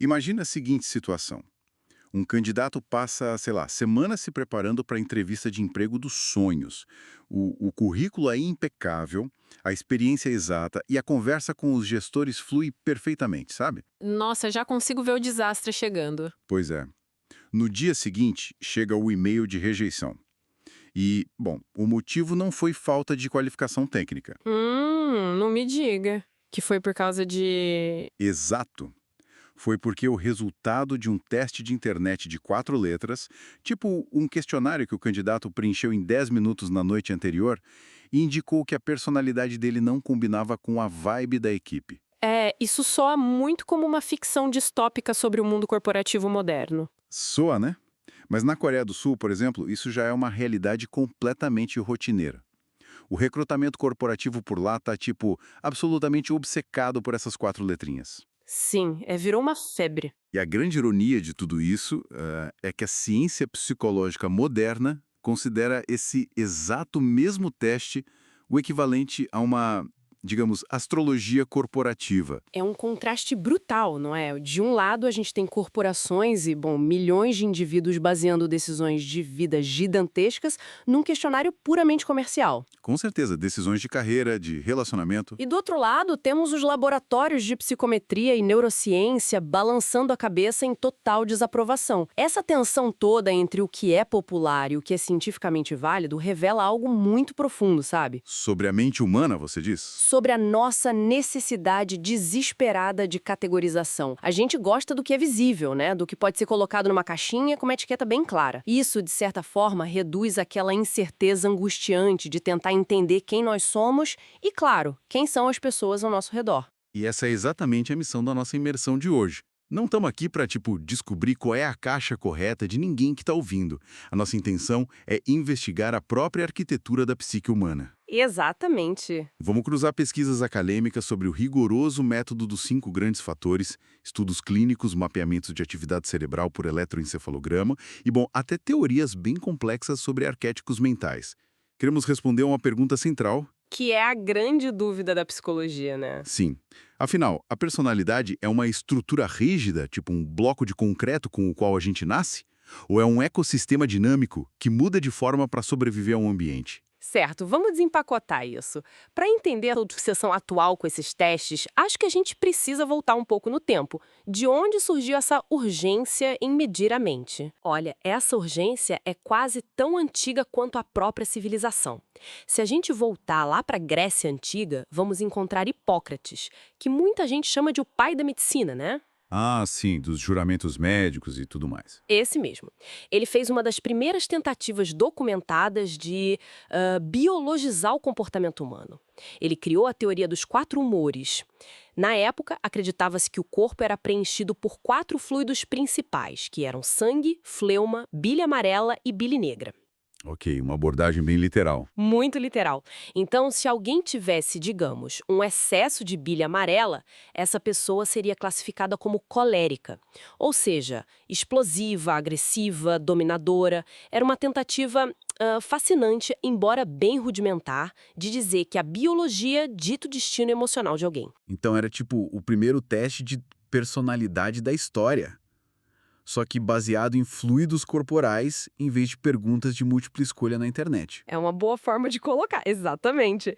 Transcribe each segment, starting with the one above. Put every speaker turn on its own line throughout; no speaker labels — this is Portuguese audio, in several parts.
Imagina a seguinte situação. Um candidato passa, sei lá, semanas se preparando para a entrevista de emprego dos sonhos. O currículo é impecável, a experiência é exata e a conversa com os gestores flui perfeitamente, sabe?
Nossa, já consigo ver o desastre chegando.
Pois é. No dia seguinte, chega o e-mail de rejeição. E, bom, o motivo não foi falta de qualificação técnica.
Não me diga. Que foi por causa de...
Exato. Foi porque o resultado de um teste de internet de 4 letras, tipo um questionário que o candidato preencheu em 10 minutos na noite anterior, indicou que a personalidade dele não combinava com a vibe da equipe.
É, isso soa muito como uma ficção distópica sobre o mundo corporativo moderno.
Soa, né? Mas na Coreia do Sul, por exemplo, isso já é uma realidade completamente rotineira. O recrutamento corporativo por lá tá, tipo, absolutamente obcecado por essas 4 letrinhas.
Sim, virou uma febre.
E a grande ironia de tudo isso é que a ciência psicológica moderna considera esse exato mesmo teste o equivalente a uma, digamos, astrologia corporativa.
É um contraste brutal, não é? De um lado, a gente tem corporações e, bom, milhões de indivíduos baseando decisões de vida gigantescas num questionário puramente comercial.
Com certeza, decisões de carreira, de relacionamento.
E do outro lado, temos os laboratórios de psicometria e neurociência balançando a cabeça em total desaprovação. Essa tensão toda entre o que é popular e o que é cientificamente válido revela algo muito profundo, sabe?
Sobre a mente humana, você diz?
Sobre a nossa necessidade desesperada de categorização. A gente gosta do que é visível, né? Do que pode ser colocado numa caixinha com uma etiqueta bem clara. Isso, de certa forma, reduz aquela incerteza angustiante de tentar entender quem nós somos e, claro, quem são as pessoas ao nosso redor.
E essa é exatamente a missão da nossa imersão de hoje. Não estamos aqui para, tipo, descobrir qual é a caixa correta de ninguém que está ouvindo. A nossa intenção é investigar a própria arquitetura da psique humana.
Exatamente.
Vamos cruzar pesquisas acadêmicas sobre o rigoroso método dos 5 grandes fatores, estudos clínicos, mapeamentos de atividade cerebral por eletroencefalograma e, bom, até teorias bem complexas sobre arquétipos mentais. Queremos responder a uma pergunta central.
Que é a grande dúvida da psicologia, né?
Sim. Afinal, a personalidade é uma estrutura rígida, tipo um bloco de concreto com o qual a gente nasce? Ou é um ecossistema dinâmico que muda de forma para sobreviver a um ambiente?
Certo, vamos desempacotar isso. Para entender a obsessão atual com esses testes, acho que a gente precisa voltar um pouco no tempo. De onde surgiu essa urgência em medir a mente? Olha, essa urgência é quase tão antiga quanto a própria civilização. Se a gente voltar lá para a Grécia Antiga, vamos encontrar Hipócrates, que muita gente chama de o pai da medicina, né?
Ah, sim, dos juramentos médicos e tudo mais.
Esse mesmo. Ele fez uma das primeiras tentativas documentadas de biologizar o comportamento humano. Ele criou a teoria dos 4 humores. Na época, acreditava-se que o corpo era preenchido por 4 fluidos principais, que eram sangue, fleuma, bile amarela e bile negra.
Ok, uma abordagem bem literal.
Muito literal. Então, se alguém tivesse, digamos, um excesso de bile amarela, essa pessoa seria classificada como colérica. Ou seja, explosiva, agressiva, dominadora. Era uma tentativa fascinante, embora bem rudimentar, de dizer que a biologia dita o destino emocional de alguém.
Então era tipo o primeiro teste de personalidade da história. Só que baseado em fluidos corporais em vez de perguntas de múltipla escolha na internet.
É uma boa forma de colocar, exatamente.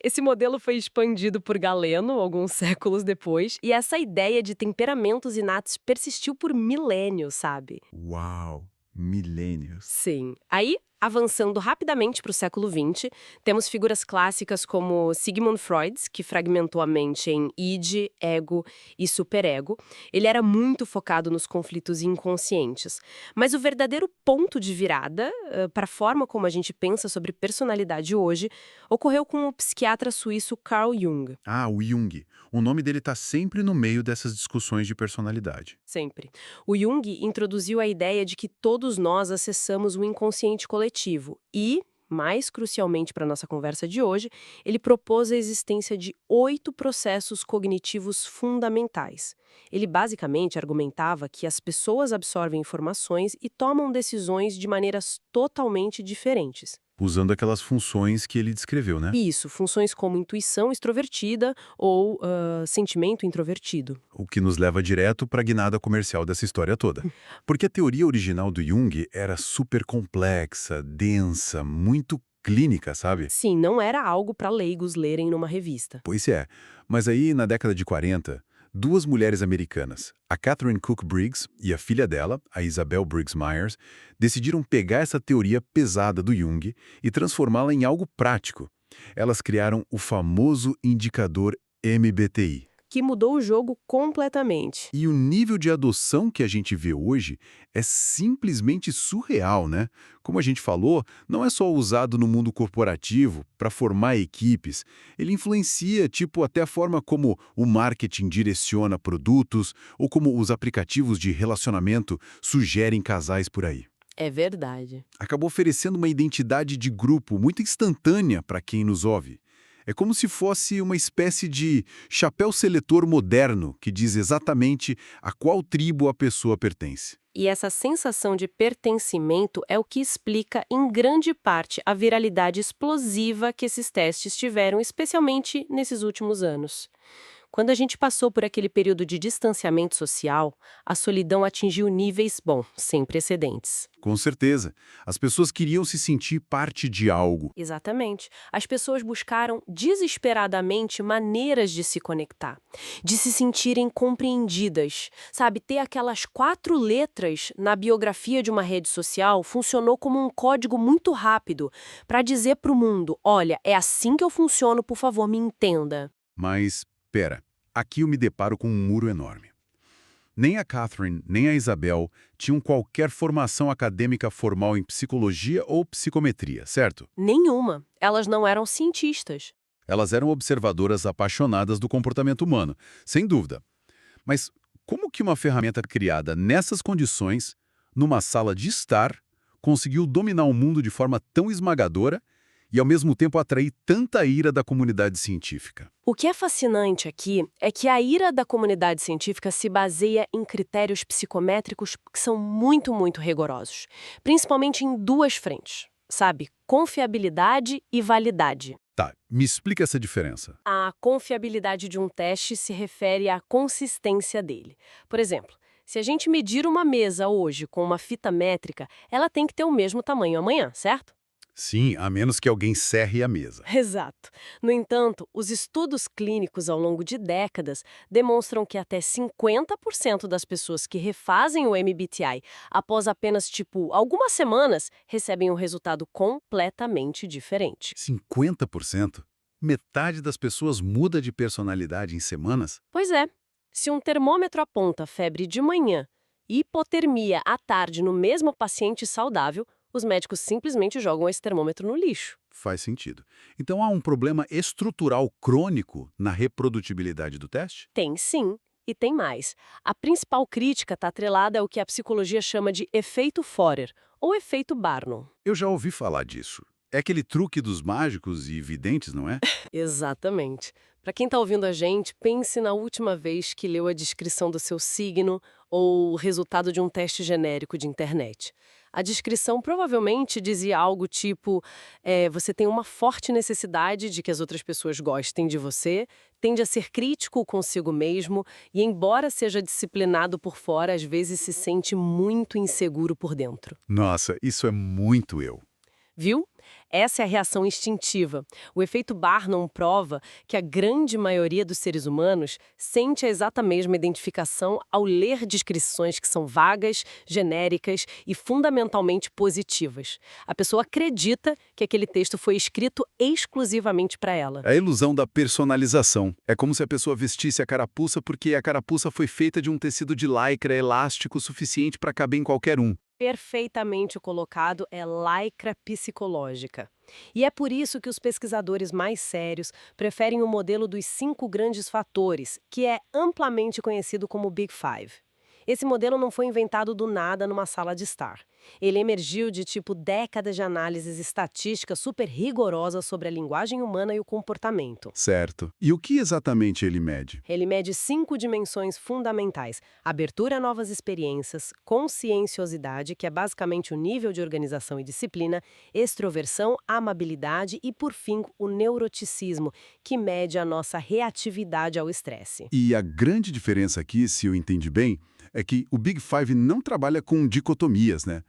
Esse modelo foi expandido por Galeno alguns séculos depois, e essa ideia de temperamentos inatos persistiu por milênios, sabe?
Uau, milênios.
Sim. Aí, avançando rapidamente para o século XX, temos figuras clássicas como Sigmund Freud, que fragmentou a mente em id, ego e superego. Ele era muito focado nos conflitos inconscientes. Mas o verdadeiro ponto de virada para a forma como a gente pensa sobre personalidade hoje ocorreu com o psiquiatra suíço Carl Jung.
Ah, o Jung. O nome dele está sempre no meio dessas discussões de personalidade.
Sempre. O Jung introduziu a ideia de que todos nós acessamos o inconsciente coletivo e, mais crucialmente para a nossa conversa de hoje, ele propôs a existência de 8 processos cognitivos fundamentais. Ele basicamente argumentava que as pessoas absorvem informações e tomam decisões de maneiras totalmente diferentes.
Usando aquelas funções que ele descreveu, né?
Isso, funções como intuição extrovertida ou sentimento introvertido.
O que nos leva direto para a guinada comercial dessa história toda. Porque a teoria original do Jung era super complexa, densa, muito clínica, sabe?
Sim, não era algo para leigos lerem numa revista.
Pois é. Mas aí, na década de 40, duas mulheres americanas, a Catherine Cook Briggs e a filha dela, a Isabel Briggs Myers, decidiram pegar essa teoria pesada do Jung e transformá-la em algo prático. Elas criaram o famoso indicador MBTI.
Que mudou o jogo completamente.
E o nível de adoção que a gente vê hoje é simplesmente surreal, né? Como a gente falou, não é só usado no mundo corporativo para formar equipes. Ele influencia, até a forma como o marketing direciona produtos ou como os aplicativos de relacionamento sugerem casais por aí.
É verdade.
Acabou oferecendo uma identidade de grupo muito instantânea para quem nos ouve. É como se fosse uma espécie de chapéu seletor moderno que diz exatamente a qual tribo a pessoa pertence.
E essa sensação de pertencimento é o que explica, em grande parte, a viralidade explosiva que esses testes tiveram, especialmente nesses últimos anos. Quando a gente passou por aquele período de distanciamento social, a solidão atingiu níveis, sem precedentes.
Com certeza. As pessoas queriam se sentir parte de algo.
Exatamente. As pessoas buscaram desesperadamente maneiras de se conectar, de se sentirem compreendidas. Sabe, ter aquelas 4 letras na biografia de uma rede social funcionou como um código muito rápido para dizer para o mundo: olha, é assim que eu funciono, por favor, me entenda.
Mas, pera, aqui eu me deparo com um muro enorme. Nem a Catherine, nem a Isabel tinham qualquer formação acadêmica formal em psicologia ou psicometria, certo?
Nenhuma. Elas não eram cientistas.
Elas eram observadoras apaixonadas do comportamento humano, sem dúvida. Mas como que uma ferramenta criada nessas condições, numa sala de estar, conseguiu dominar o mundo de forma tão esmagadora e, ao mesmo tempo, atrair tanta ira da comunidade científica?
O que é fascinante aqui é que a ira da comunidade científica se baseia em critérios psicométricos que são muito, muito rigorosos, principalmente em 2 frentes, sabe? Confiabilidade e validade.
Tá, me explica essa diferença.
A confiabilidade de um teste se refere à consistência dele. Por exemplo, se a gente medir uma mesa hoje com uma fita métrica, ela tem que ter o mesmo tamanho amanhã, certo?
Sim, a menos que alguém serre a mesa.
Exato. No entanto, os estudos clínicos ao longo de décadas demonstram que até 50% das pessoas que refazem o MBTI após apenas, algumas semanas, recebem um resultado completamente diferente.
50%? Metade das pessoas muda de personalidade em semanas?
Pois é. Se um termômetro aponta febre de manhã e hipotermia à tarde no mesmo paciente saudável, os médicos simplesmente jogam esse termômetro no lixo.
Faz sentido. Então há um problema estrutural crônico na reprodutibilidade do teste?
Tem sim, e tem mais. A principal crítica está atrelada ao que a psicologia chama de efeito Forer, ou efeito Barnum.
Eu já ouvi falar disso. É aquele truque dos mágicos e videntes, não é?
Exatamente. Para quem está ouvindo a gente, pense na última vez que leu a descrição do seu signo ou o resultado de um teste genérico de internet. A descrição provavelmente dizia algo tipo: você tem uma forte necessidade de que as outras pessoas gostem de você, tende a ser crítico consigo mesmo e, embora seja disciplinado por fora, às vezes se sente muito inseguro por dentro.
Nossa, isso é muito eu.
Viu? Essa é a reação instintiva. O efeito Barnum prova que a grande maioria dos seres humanos sente a exata mesma identificação ao ler descrições que são vagas, genéricas e fundamentalmente positivas. A pessoa acredita que aquele texto foi escrito exclusivamente para ela.
É a ilusão da personalização. É como se a pessoa vestisse a carapuça porque a carapuça foi feita de um tecido de lycra elástico suficiente para caber em qualquer um.
Perfeitamente colocado é lycra psicológica. E é por isso que os pesquisadores mais sérios preferem o modelo dos 5 grandes fatores, que é amplamente conhecido como Big Five. Esse modelo não foi inventado do nada numa sala de estar. Ele emergiu de décadas de análises estatísticas super rigorosas sobre a linguagem humana e o comportamento.
Certo. E o que exatamente ele mede?
Ele mede 5 dimensões fundamentais: abertura a novas experiências, conscienciosidade, que é basicamente o nível de organização e disciplina, extroversão, amabilidade e, por fim, o neuroticismo, que mede a nossa reatividade ao estresse.
E a grande diferença aqui, se eu entendi bem, é que o Big Five não trabalha com dicotomias, né?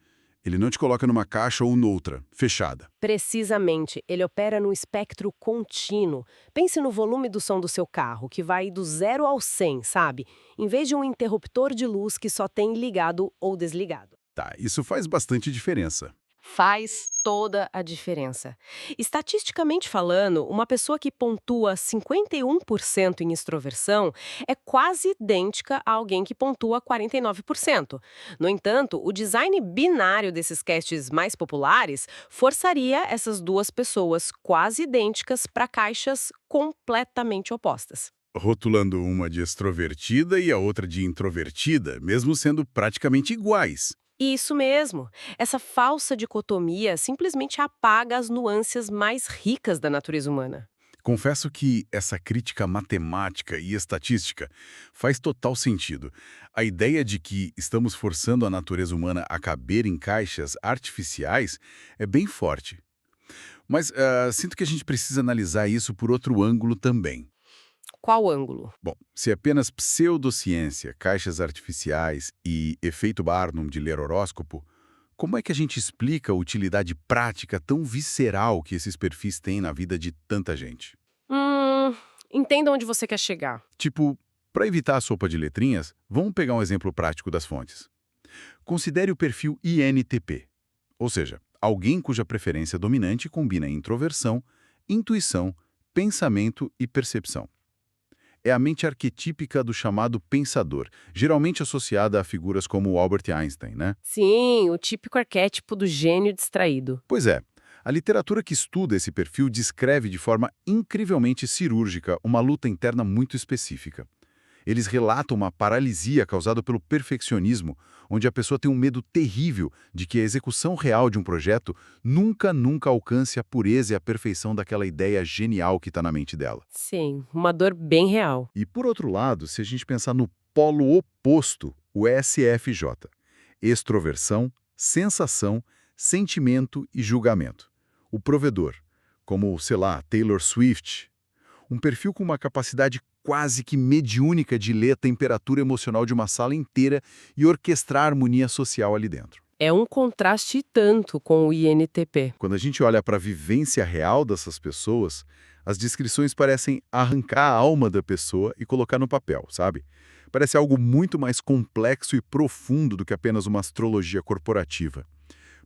Ele não te coloca numa caixa ou noutra, fechada.
Precisamente, ele opera no espectro contínuo. Pense no volume do som do seu carro, que vai do 0 ao 100, sabe? Em vez de um interruptor de luz que só tem ligado ou desligado.
Tá, isso faz bastante diferença.
Faz toda a diferença. Estatisticamente falando, uma pessoa que pontua 51% em extroversão é quase idêntica a alguém que pontua 49%. No entanto, o design binário desses casts mais populares forçaria essas duas pessoas quase idênticas para caixas completamente opostas.
Rotulando uma de extrovertida e a outra de introvertida, mesmo sendo praticamente iguais.
Isso mesmo. Essa falsa dicotomia simplesmente apaga as nuances mais ricas da natureza humana.
Confesso que essa crítica matemática e estatística faz total sentido. A ideia de que estamos forçando a natureza humana a caber em caixas artificiais é bem forte. Mas sinto que a gente precisa analisar isso por outro ângulo também.
Qual ângulo?
Bom, se apenas pseudociência, caixas artificiais e efeito Barnum de ler horóscopo, como é que a gente explica a utilidade prática tão visceral que esses perfis têm na vida de tanta gente?
Entenda onde você quer chegar.
Tipo, para evitar a sopa de letrinhas, vamos pegar um exemplo prático das fontes. Considere o perfil INTP, ou seja, alguém cuja preferência dominante combina introversão, intuição, pensamento e percepção. É a mente arquetípica do chamado pensador, geralmente associada a figuras como Albert Einstein, né?
Sim, o típico arquétipo do gênio distraído.
Pois é, a literatura que estuda esse perfil descreve de forma incrivelmente cirúrgica uma luta interna muito específica. Eles relatam uma paralisia causada pelo perfeccionismo, onde a pessoa tem um medo terrível de que a execução real de um projeto nunca alcance a pureza e a perfeição daquela ideia genial que está na mente dela.
Sim, uma dor bem real.
E por outro lado, se a gente pensar no polo oposto, o SFJ, extroversão, sensação, sentimento e julgamento. O provedor, como, sei lá, Taylor Swift, um perfil com uma capacidade quase que mediúnica de ler a temperatura emocional de uma sala inteira e orquestrar a harmonia social ali dentro.
É um contraste tanto com o INTP.
Quando a gente olha para a vivência real dessas pessoas, as descrições parecem arrancar a alma da pessoa e colocar no papel, sabe? Parece algo muito mais complexo e profundo do que apenas uma astrologia corporativa.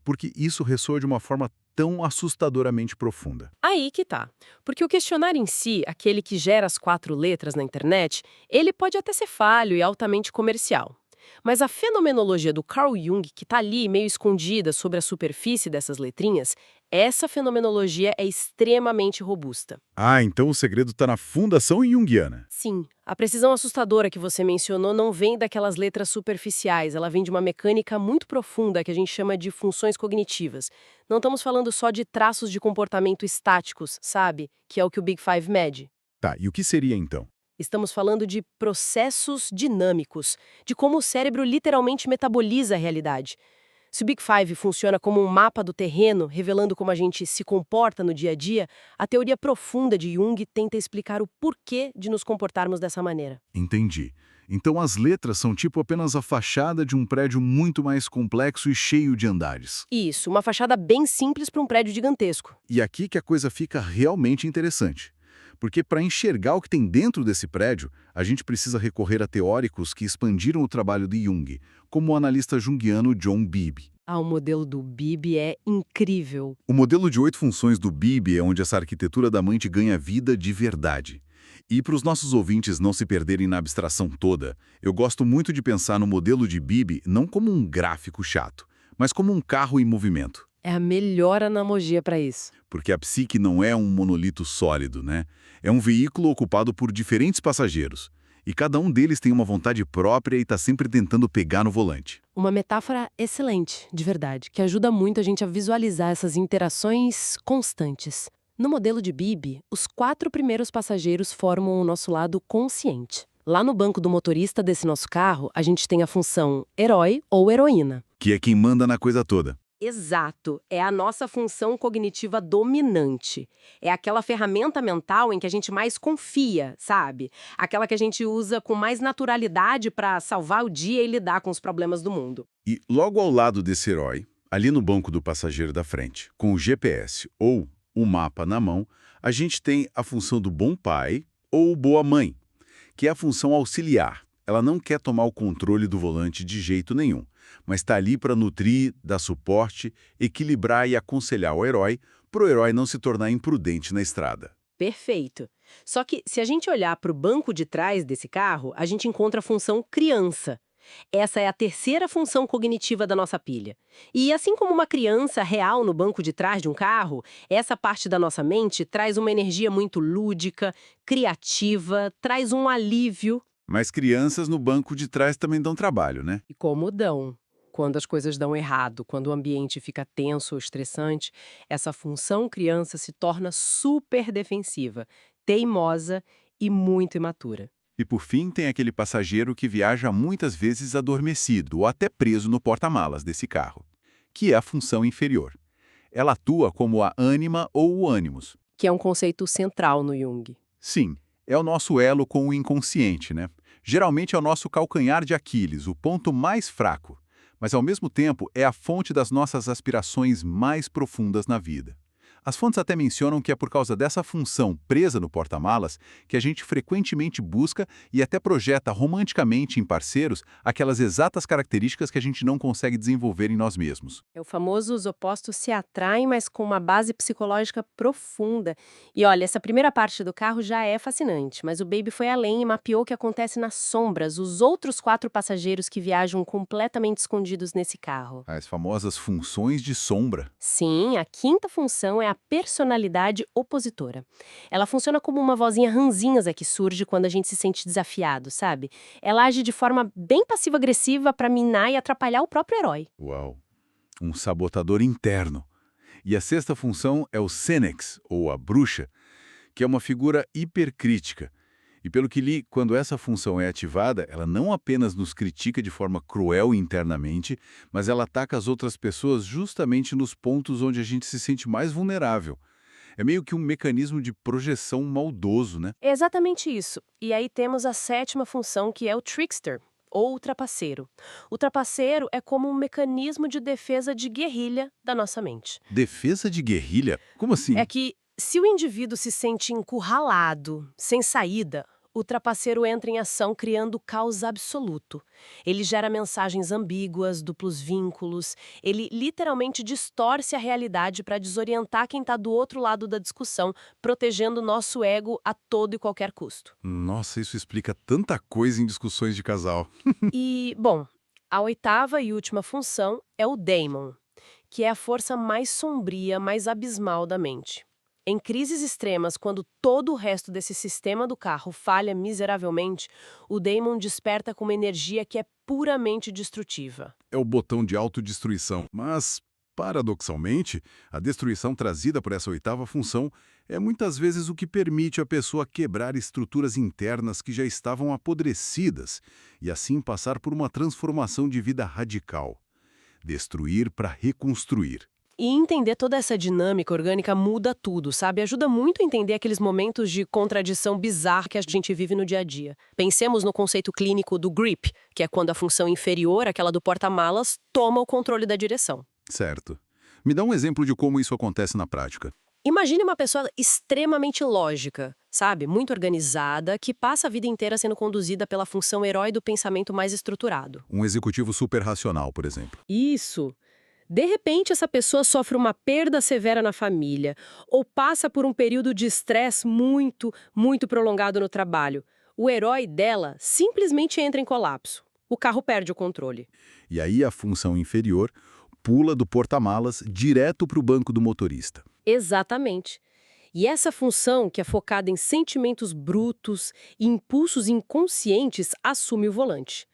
Porque isso ressoa de uma forma tão assustadoramente profunda.
Aí que tá. Porque o questionário em si, aquele que gera as 4 letras na internet, ele pode até ser falho e altamente comercial. Mas a fenomenologia do Carl Jung, que tá ali meio escondida sobre a superfície dessas letrinhas, essa fenomenologia é extremamente robusta.
Ah, então o segredo está na fundação junguiana.
Sim, a precisão assustadora que você mencionou não vem daquelas letras superficiais, ela vem de uma mecânica muito profunda que a gente chama de funções cognitivas. Não estamos falando só de traços de comportamento estáticos, sabe? Que é o que o Big Five mede.
Tá, e o que seria então?
Estamos falando de processos dinâmicos, de como o cérebro literalmente metaboliza a realidade. Se o Big Five funciona como um mapa do terreno, revelando como a gente se comporta no dia a dia, a teoria profunda de Jung tenta explicar o porquê de nos comportarmos dessa maneira.
Entendi. Então as letras são tipo apenas a fachada de um prédio muito mais complexo e cheio de andares.
Isso, uma fachada bem simples para um prédio gigantesco.
E aqui que a coisa fica realmente interessante. Porque para enxergar o que tem dentro desse prédio, a gente precisa recorrer a teóricos que expandiram o trabalho de Jung, como o analista junguiano John Bowlby.
O modelo do Bowlby é incrível.
O modelo de 8 funções do Bowlby é onde essa arquitetura da mente ganha vida de verdade. E para os nossos ouvintes não se perderem na abstração toda, eu gosto muito de pensar no modelo de Bowlby não como um gráfico chato, mas como um carro em movimento.
É a melhor analogia para isso.
Porque a psique não é um monolito sólido, né? É um veículo ocupado por diferentes passageiros. E cada um deles tem uma vontade própria e está sempre tentando pegar no volante.
Uma metáfora excelente, de verdade, que ajuda muito a gente a visualizar essas interações constantes. No modelo de Bibi, os 4 primeiros passageiros formam o nosso lado consciente. Lá no banco do motorista desse nosso carro, a gente tem a função herói ou heroína.
Que é quem manda na coisa toda.
Exato, é a nossa função cognitiva dominante. É aquela ferramenta mental em que a gente mais confia, sabe? Aquela que a gente usa com mais naturalidade para salvar o dia e lidar com os problemas do mundo.
E logo ao lado desse herói, ali no banco do passageiro da frente, com o GPS ou o mapa na mão, a gente tem a função do bom pai ou boa mãe, que é a função auxiliar. Ela não quer tomar o controle do volante de jeito nenhum, mas está ali para nutrir, dar suporte, equilibrar e aconselhar o herói para o herói não se tornar imprudente na estrada.
Perfeito. Só que se a gente olhar para o banco de trás desse carro, a gente encontra a função criança. Essa é a terceira função cognitiva da nossa pilha. E assim como uma criança real no banco de trás de um carro, essa parte da nossa mente traz uma energia muito lúdica, criativa, traz um alívio.
Mas crianças no banco de trás também dão trabalho, né?
E como dão? Quando as coisas dão errado, quando o ambiente fica tenso ou estressante, essa função criança se torna super defensiva, teimosa e muito imatura.
E por fim, tem aquele passageiro que viaja muitas vezes adormecido ou até preso no porta-malas desse carro, que é a função inferior. Ela atua como a ânima ou o ânimos.
Que é um conceito central no Jung.
Sim, é o nosso elo com o inconsciente, né? Geralmente é o nosso calcanhar de Aquiles, o ponto mais fraco, mas ao mesmo tempo é a fonte das nossas aspirações mais profundas na vida. As fontes até mencionam que é por causa dessa função presa no porta-malas que a gente frequentemente busca e até projeta romanticamente em parceiros aquelas exatas características que a gente não consegue desenvolver em nós mesmos.
É o famoso os opostos se atraem, mas com uma base psicológica profunda. E olha, essa primeira parte do carro já é fascinante, mas o Baby foi além e mapeou o que acontece nas sombras, os outros 4 passageiros que viajam completamente escondidos nesse carro.
As famosas funções de sombra.
Sim, a quinta função é a personalidade opositora. Ela funciona como uma vozinha ranzinza que surge quando a gente se sente desafiado, sabe? Ela age de forma bem passiva-agressiva para minar e atrapalhar o próprio herói.
Uau! Um sabotador interno. E a sexta função é o Senex, ou a bruxa, que é uma figura hipercrítica. E pelo que li, quando essa função é ativada, ela não apenas nos critica de forma cruel internamente, mas ela ataca as outras pessoas justamente nos pontos onde a gente se sente mais vulnerável. É meio que um mecanismo de projeção maldoso, né?
É exatamente isso. E aí temos a sétima função, que é o trickster, ou o trapaceiro. O trapaceiro é como um mecanismo de defesa de guerrilha da nossa mente.
Defesa de guerrilha? Como assim?
É que, se o indivíduo se sente encurralado, sem saída, o trapaceiro entra em ação criando caos absoluto. Ele gera mensagens ambíguas, duplos vínculos, ele literalmente distorce a realidade para desorientar quem está do outro lado da discussão, protegendo nosso ego a todo e qualquer custo.
Nossa, isso explica tanta coisa em discussões de casal.
E, bom, a oitava e última função é o daemon, que é a força mais sombria, mais abismal da mente. Em crises extremas, quando todo o resto desse sistema do carro falha miseravelmente, o daemon desperta com uma energia que é puramente destrutiva.
É o botão de autodestruição. Mas, paradoxalmente, a destruição trazida por essa oitava função é muitas vezes o que permite a pessoa quebrar estruturas internas que já estavam apodrecidas e assim passar por uma transformação de vida radical. Destruir para reconstruir.
E entender toda essa dinâmica orgânica muda tudo, sabe? Ajuda muito a entender aqueles momentos de contradição bizarra que a gente vive no dia a dia. Pensemos no conceito clínico do grip, que é quando a função inferior, aquela do porta-malas, toma o controle da direção.
Certo. Me dá um exemplo de como isso acontece na prática.
Imagine uma pessoa extremamente lógica, sabe? Muito organizada, que passa a vida inteira sendo conduzida pela função herói do pensamento mais estruturado.
Um executivo super racional, por exemplo.
Isso! De repente, essa pessoa sofre uma perda severa na família ou passa por um período de estresse muito, muito prolongado no trabalho. O herói dela simplesmente entra em colapso. O carro perde o controle.
E aí a função inferior pula do porta-malas direto para o banco do motorista.
Exatamente. E essa função, que é focada em sentimentos brutos e impulsos inconscientes, assume o volante.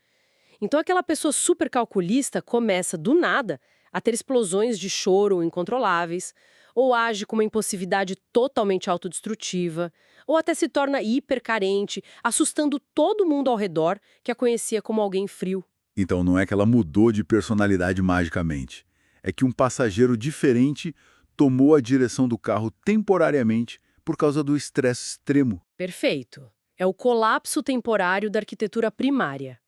Então aquela pessoa super calculista começa, do nada, a ter explosões de choro incontroláveis, ou age com uma impulsividade totalmente autodestrutiva, ou até se torna hipercarente, assustando todo mundo ao redor que a conhecia como alguém frio.
Então não é que ela mudou de personalidade magicamente. É que um passageiro diferente tomou a direção do carro temporariamente por causa do estresse extremo.
Perfeito. É o colapso temporário da arquitetura primária.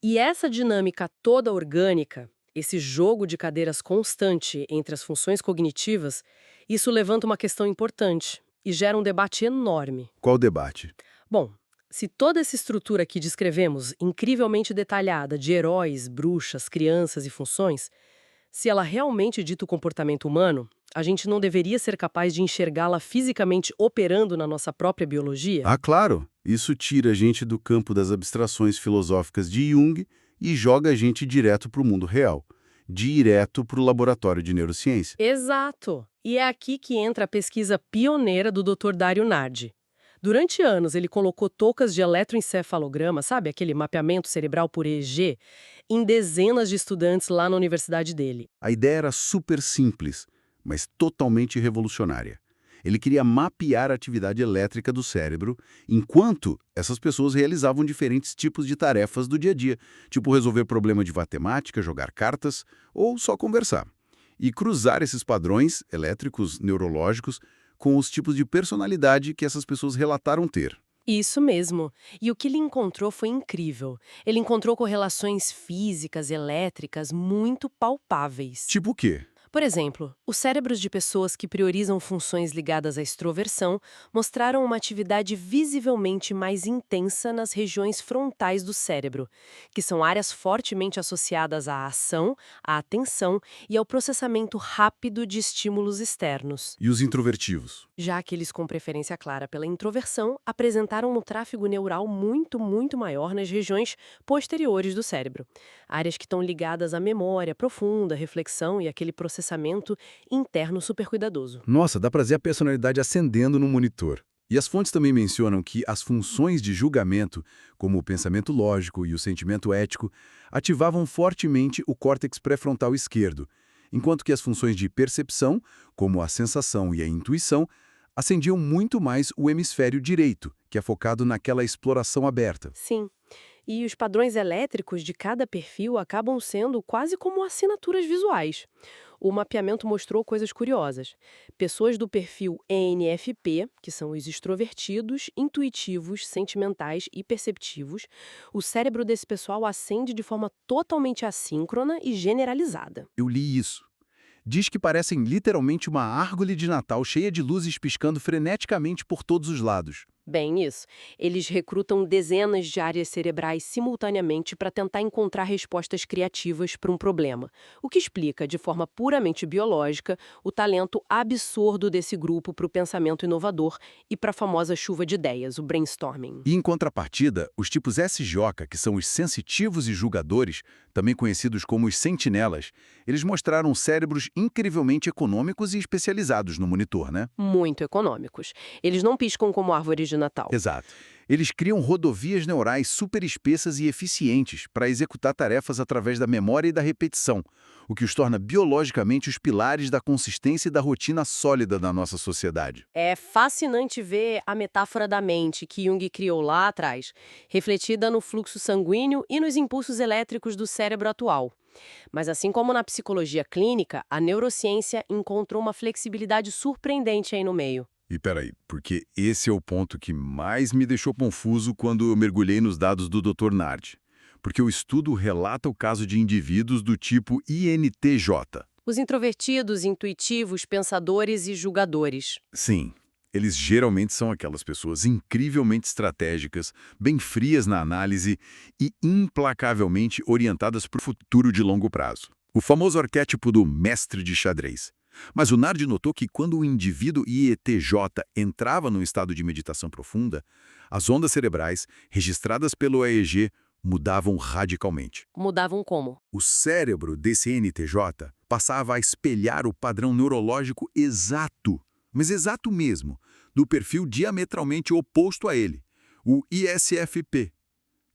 E essa dinâmica toda orgânica, esse jogo de cadeiras constante entre as funções cognitivas, isso levanta uma questão importante e gera um debate enorme.
Qual o debate?
Bom, se toda essa estrutura que descrevemos, incrivelmente detalhada, de heróis, bruxas, crianças e funções, se ela realmente dita o comportamento humano, a gente não deveria ser capaz de enxergá-la fisicamente operando na nossa própria biologia?
Ah, claro! Isso tira a gente do campo das abstrações filosóficas de Jung e joga a gente direto para o mundo real, direto para o laboratório de neurociência.
Exato! E é aqui que entra a pesquisa pioneira do Dr. Dario Nardi. Durante anos, ele colocou toucas de eletroencefalograma, sabe, aquele mapeamento cerebral por EEG, em dezenas de estudantes lá na universidade dele.
A ideia era super simples, mas totalmente revolucionária. Ele queria mapear a atividade elétrica do cérebro enquanto essas pessoas realizavam diferentes tipos de tarefas do dia a dia, tipo resolver problema de matemática, jogar cartas ou só conversar. E cruzar esses padrões elétricos, neurológicos, com os tipos de personalidade que essas pessoas relataram ter.
Isso mesmo. E o que ele encontrou foi incrível. Ele encontrou correlações físicas, elétricas, muito palpáveis.
Tipo o quê?
Por exemplo, os cérebros de pessoas que priorizam funções ligadas à extroversão mostraram uma atividade visivelmente mais intensa nas regiões frontais do cérebro, que são áreas fortemente associadas à ação, à atenção e ao processamento rápido de estímulos externos.
E os introvertidos?
Já aqueles com preferência clara pela introversão apresentaram um tráfego neural muito maior nas regiões posteriores do cérebro, áreas que estão ligadas à memória profunda, reflexão e aquele processamento interno super cuidadoso.
Nossa, dá pra ver a personalidade ascendendo no monitor. E as fontes também mencionam que as funções de julgamento, como o pensamento lógico e o sentimento ético, ativavam fortemente o córtex pré-frontal esquerdo, enquanto que as funções de percepção, como a sensação e a intuição, acendiam muito mais o hemisfério direito, que é focado naquela exploração aberta.
Sim. E os padrões elétricos de cada perfil acabam sendo quase como assinaturas visuais. O mapeamento mostrou coisas curiosas. Pessoas do perfil ENFP, que são os extrovertidos, intuitivos, sentimentais e perceptivos, o cérebro desse pessoal acende de forma totalmente assíncrona e generalizada.
Eu li isso. Diz que parecem literalmente uma árvore de Natal cheia de luzes piscando freneticamente por todos os lados.
Bem, isso. Eles recrutam dezenas de áreas cerebrais simultaneamente para tentar encontrar respostas criativas para um problema, o que explica, de forma puramente biológica, o talento absurdo desse grupo para o pensamento inovador e para a famosa chuva de ideias, o brainstorming.
E em contrapartida, os tipos SJ, que são os sensitivos e julgadores, também conhecidos como os sentinelas, eles mostraram cérebros incrivelmente econômicos e especializados no monitor, né?
Muito econômicos. Eles não piscam como árvores de Natal.
Exato. Eles criam rodovias neurais super espessas e eficientes para executar tarefas através da memória e da repetição, o que os torna biologicamente os pilares da consistência e da rotina sólida da nossa sociedade.
É fascinante ver a metáfora da mente que Jung criou lá atrás, refletida no fluxo sanguíneo e nos impulsos elétricos do cérebro atual. Mas assim como na psicologia clínica, a neurociência encontrou uma flexibilidade surpreendente aí no meio.
E peraí, porque esse é o ponto que mais me deixou confuso quando eu mergulhei nos dados do Dr. Nardi. Porque o estudo relata o caso de indivíduos do tipo INTJ.
Os introvertidos, intuitivos, pensadores e julgadores.
Sim, eles geralmente são aquelas pessoas incrivelmente estratégicas, bem frias na análise e implacavelmente orientadas para o futuro de longo prazo. O famoso arquétipo do mestre de xadrez. Mas o Nardi notou que quando o indivíduo IETJ entrava num estado de meditação profunda, as ondas cerebrais, registradas pelo EEG, mudavam radicalmente.
Mudavam como?
O cérebro desse NTJ passava a espelhar o padrão neurológico exato mas exato mesmo, do perfil diametralmente oposto a ele, o ISFP,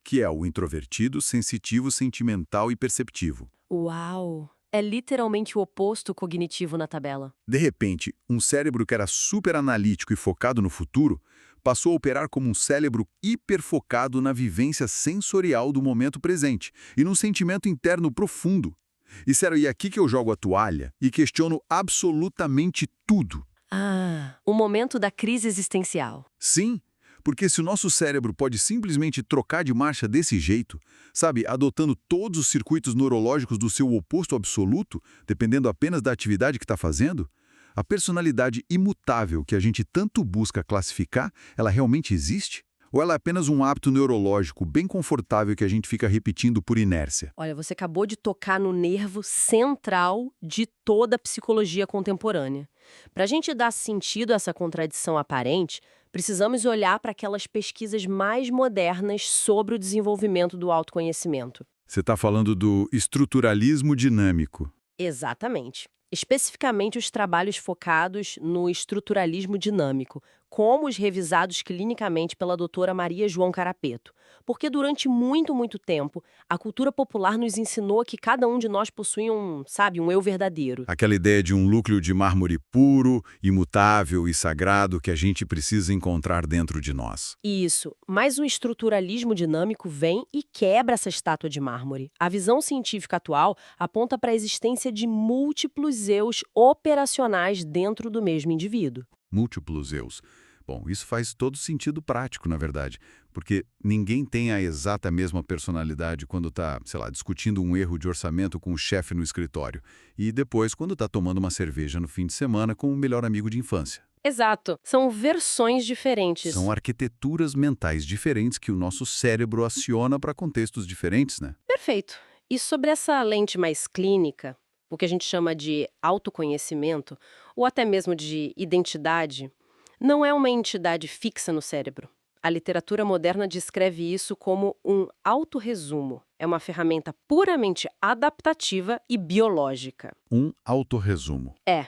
que é o introvertido, sensitivo, sentimental e perceptivo.
Uau! É literalmente o oposto cognitivo na tabela.
De repente, um cérebro que era super analítico e focado no futuro passou a operar como um cérebro hiperfocado na vivência sensorial do momento presente e num sentimento interno profundo. E sério, e aqui que eu jogo a toalha e questiono absolutamente tudo.
Ah, o momento da crise existencial.
Sim, porque se o nosso cérebro pode simplesmente trocar de marcha desse jeito, sabe, adotando todos os circuitos neurológicos do seu oposto absoluto, dependendo apenas da atividade que está fazendo, a personalidade imutável que a gente tanto busca classificar, ela realmente existe? Ou ela é apenas um hábito neurológico bem confortável que a gente fica repetindo por inércia?
Olha, você acabou de tocar no nervo central de toda a psicologia contemporânea. Para a gente dar sentido a essa contradição aparente, precisamos olhar para aquelas pesquisas mais modernas sobre o desenvolvimento do autoconhecimento.
Você está falando do estruturalismo dinâmico.
Exatamente. Especificamente os trabalhos focados no estruturalismo dinâmico, como os revisados clinicamente pela doutora Maria João Carapeto. Porque durante muito tempo, a cultura popular nos ensinou que cada um de nós possui um eu verdadeiro.
Aquela ideia de um núcleo de mármore puro, imutável e sagrado que a gente precisa encontrar dentro de nós.
Isso, mas o estruturalismo dinâmico vem e quebra essa estátua de mármore. A visão científica atual aponta para a existência de múltiplos eus operacionais dentro do mesmo indivíduo.
Múltiplos eus. Bom, isso faz todo sentido prático, na verdade, porque ninguém tem a exata mesma personalidade quando está, sei lá, discutindo um erro de orçamento com o chefe no escritório e depois quando está tomando uma cerveja no fim de semana com o melhor amigo de infância.
Exato, são versões diferentes.
São arquiteturas mentais diferentes que o nosso cérebro aciona para contextos diferentes, né?
Perfeito. E sobre essa lente mais clínica, o que a gente chama de autoconhecimento, ou até mesmo de identidade, não é uma entidade fixa no cérebro. A literatura moderna descreve isso como um autorresumo. É uma ferramenta puramente adaptativa e biológica.
Um autorresumo.
É.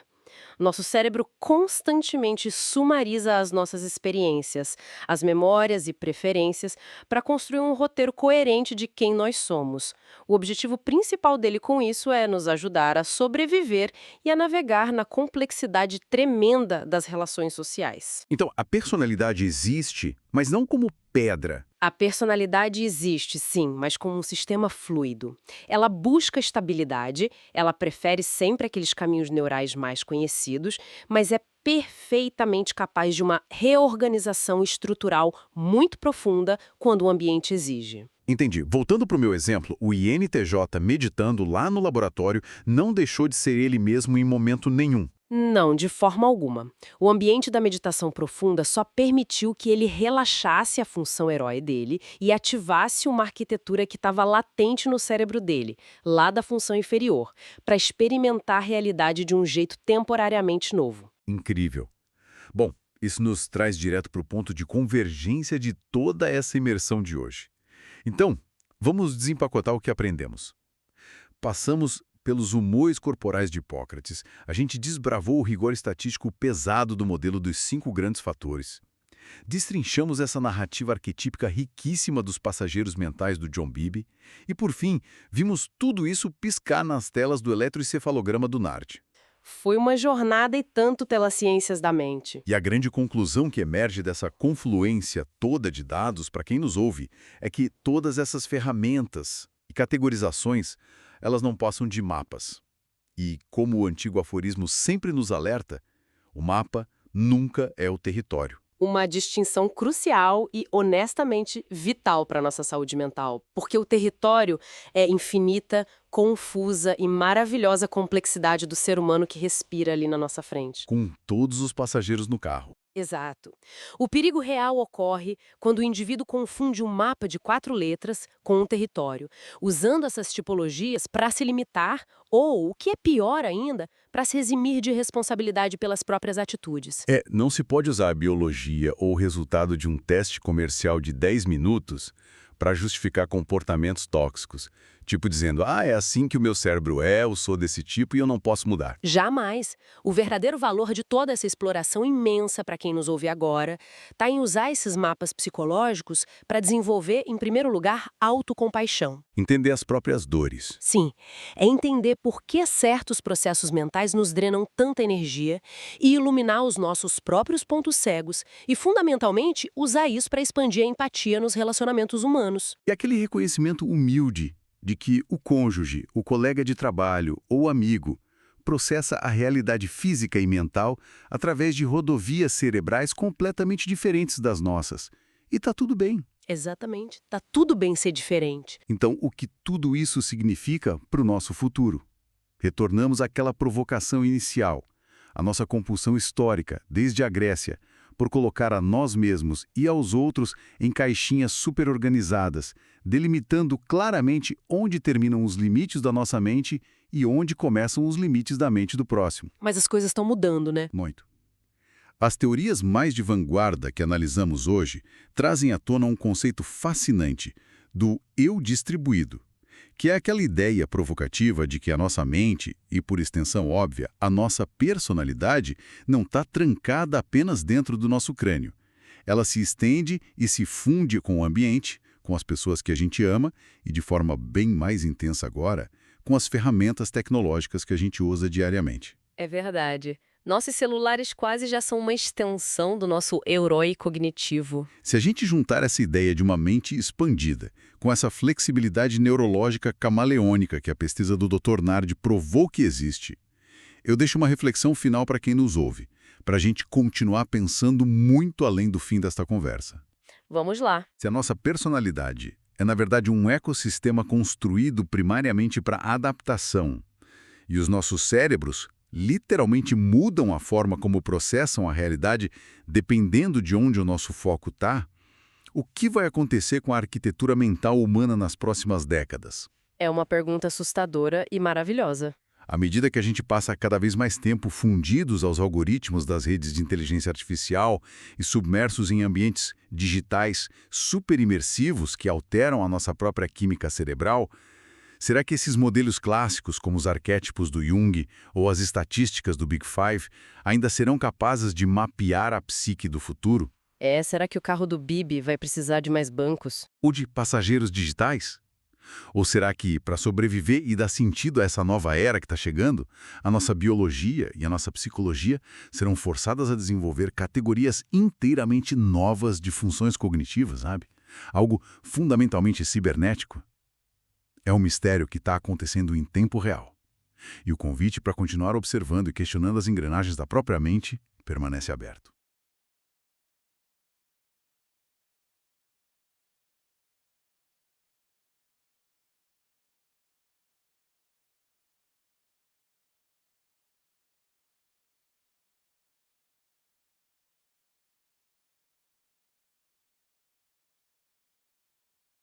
Nosso cérebro constantemente sumariza as nossas experiências, as memórias e preferências para construir um roteiro coerente de quem nós somos. O objetivo principal dele com isso é nos ajudar a sobreviver e a navegar na complexidade tremenda das relações sociais.
Então, a personalidade existe, mas não como pedra.
A personalidade existe, sim, mas como um sistema fluido. Ela busca estabilidade, ela prefere sempre aqueles caminhos neurais mais conhecidos, mas é perfeitamente capaz de uma reorganização estrutural muito profunda quando o ambiente exige.
Entendi. Voltando para o meu exemplo, o INTJ meditando lá no laboratório não deixou de ser ele mesmo em momento nenhum.
Não, de forma alguma. O ambiente da meditação profunda só permitiu que ele relaxasse a função herói dele e ativasse uma arquitetura que estava latente no cérebro dele, lá da função inferior, para experimentar a realidade de um jeito temporariamente novo.
Incrível. Bom, isso nos traz direto para o ponto de convergência de toda essa imersão de hoje. Então, vamos desempacotar o que aprendemos. Passamos pelos humores corporais de Hipócrates, a gente desbravou o rigor estatístico pesado do modelo dos 5 grandes fatores. Destrinchamos essa narrativa arquetípica riquíssima dos passageiros mentais do John Bowlby e, por fim, vimos tudo isso piscar nas telas do eletroencefalograma do NARD.
Foi uma jornada e tanto pelas ciências da mente.
E a grande conclusão que emerge dessa confluência toda de dados, para quem nos ouve, é que todas essas ferramentas e categorizações elas não passam de mapas. E, como o antigo aforismo sempre nos alerta, o mapa nunca é o território.
Uma distinção crucial e, honestamente, vital para a nossa saúde mental, porque o território é infinita, confusa e maravilhosa complexidade do ser humano que respira ali na nossa frente.
Com todos os passageiros no carro.
Exato. O perigo real ocorre quando o indivíduo confunde um mapa de 4 letras com um território, usando essas tipologias para se limitar ou, o que é pior ainda, para se eximir de responsabilidade pelas próprias atitudes.
Não se pode usar a biologia ou o resultado de um teste comercial de 10 minutos para justificar comportamentos tóxicos, Tipo dizendo, é assim que o meu cérebro é, eu sou desse tipo e eu não posso mudar.
Jamais. O verdadeiro valor de toda essa exploração imensa para quem nos ouve agora está em usar esses mapas psicológicos para desenvolver, em primeiro lugar, autocompaixão.
Entender as próprias dores.
Sim, é entender por que certos processos mentais nos drenam tanta energia e iluminar os nossos próprios pontos cegos e, fundamentalmente, usar isso para expandir a empatia nos relacionamentos humanos.
E aquele reconhecimento humilde de que o cônjuge, o colega de trabalho ou amigo processa a realidade física e mental através de rodovias cerebrais completamente diferentes das nossas. E tá tudo bem.
Exatamente. Tá tudo bem ser diferente.
Então, o que tudo isso significa para o nosso futuro? Retornamos àquela provocação inicial, a nossa compulsão histórica, desde a Grécia, por colocar a nós mesmos e aos outros em caixinhas superorganizadas, delimitando claramente onde terminam os limites da nossa mente e onde começam os limites da mente do próximo.
Mas as coisas estão mudando, né?
Muito. As teorias mais de vanguarda que analisamos hoje trazem à tona um conceito fascinante do eu distribuído, que é aquela ideia provocativa de que a nossa mente, e por extensão óbvia, a nossa personalidade, não está trancada apenas dentro do nosso crânio. Ela se estende e se funde com o ambiente, com as pessoas que a gente ama e, de forma bem mais intensa agora, com as ferramentas tecnológicas que a gente usa diariamente.
É verdade. Nossos celulares quase já são uma extensão do nosso herói cognitivo.
Se a gente juntar essa ideia de uma mente expandida, com essa flexibilidade neurológica camaleônica que a pesquisa do Dr. Nardi provou que existe, eu deixo uma reflexão final para quem nos ouve, para a gente continuar pensando muito além do fim desta conversa.
Vamos lá.
Se a nossa personalidade é, na verdade, um ecossistema construído primariamente para adaptação, e os nossos cérebros literalmente mudam a forma como processam a realidade dependendo de onde o nosso foco está, o que vai acontecer com a arquitetura mental humana nas próximas décadas?
É uma pergunta assustadora e maravilhosa.
À medida que a gente passa cada vez mais tempo fundidos aos algoritmos das redes de inteligência artificial e submersos em ambientes digitais super imersivos que alteram a nossa própria química cerebral, será que esses modelos clássicos, como os arquétipos do Jung ou as estatísticas do Big Five, ainda serão capazes de mapear a psique do futuro?
Será que o carro do Bibi vai precisar de mais bancos?
Ou de passageiros digitais? Ou será que, para sobreviver e dar sentido a essa nova era que está chegando, a nossa biologia e a nossa psicologia serão forçadas a desenvolver categorias inteiramente novas de funções cognitivas, sabe? Algo fundamentalmente cibernético? É um mistério que está acontecendo em tempo real. E o convite para continuar observando e questionando as engrenagens da própria mente permanece aberto.